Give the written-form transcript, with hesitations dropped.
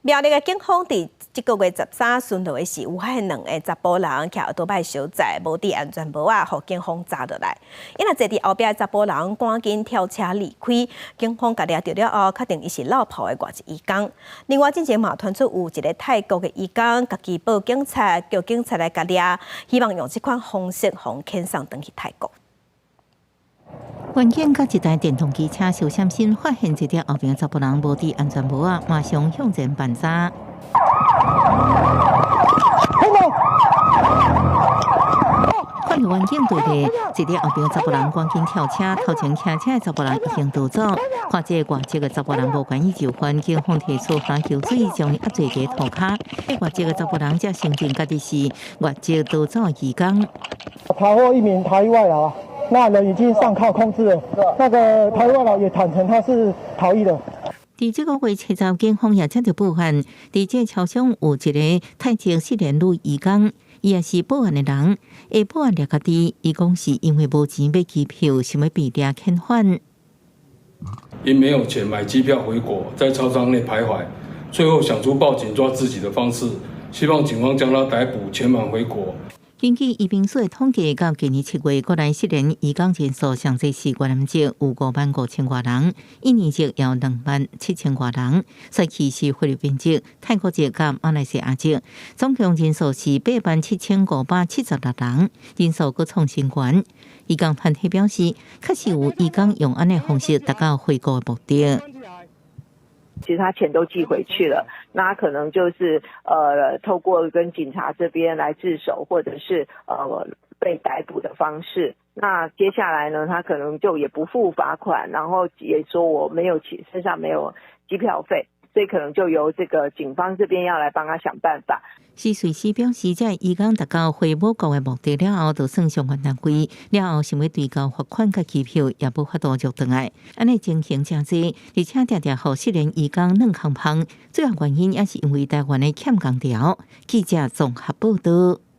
苗栗的警方伫这个月13巡逻的时，有发现2个查甫人徛奥多摆小载，无戴安全帽啊，互警方抓落来。因若坐伫后壁的查甫人赶紧跳车离开，警方甲抓到了后，确定伊是落跑的外籍移工。另外，之前嘛传出有一个泰国的移工，家己报警察，叫警察来甲抓，希望用这款方式互遣送转去泰国。原警甲一台电动机车小闪身，发现一条后边查甫人无戴安全帽啊，马上向前반사。看到原警队列，一条后边查甫人赶紧跳车，头前骑车的查甫人已经逃走。看这外籍的查甫人无愿意就范，警方提出花球水将伊压在个涂骹。外籍的查甫人才承认家己是外籍逃走的移工。查获一名台外劳。那人已经上铐控制了，那个台湾佬也坦诚他是逃逸的。伫这个月70，警方也接到报案，伫这超商有一个泰籍4年女移工，伊也是报案的人。下报案了家己，伊讲是因为无钱买机票，想要被抓遣返。因没有钱买机票回国，在超商内徘徊，最后想出报警抓自己的方式，希望警方将他逮捕，遣返回国。根据移民署的统计，到今年7月，国内失联移工人数上济是越南籍有55000多人，印尼籍有27000多人，随其是菲律宾籍、泰国籍甲马来西亚籍，总共人数是87576人，人数阁创新高。移工团体表示，确实有移工用安尼方式达到回国的目的。其实他钱都寄回去了，那他可能就是透过跟警察这边来自首，或者是被逮捕的方式。那接下来呢，他可能就也不付罚款，然后也说我没有钱，身上没有机票费，所以可能就由这个警方这边要来帮他想办法。是瑞士表示，在移工达到回母国的目的了后，就算相关单位了后想要追究罚款甲机票，也无法度入转来。安尼情形真济，而且常常互失联移工软空芳，主要原因也是因为台湾的欠工潮。记者综合报道。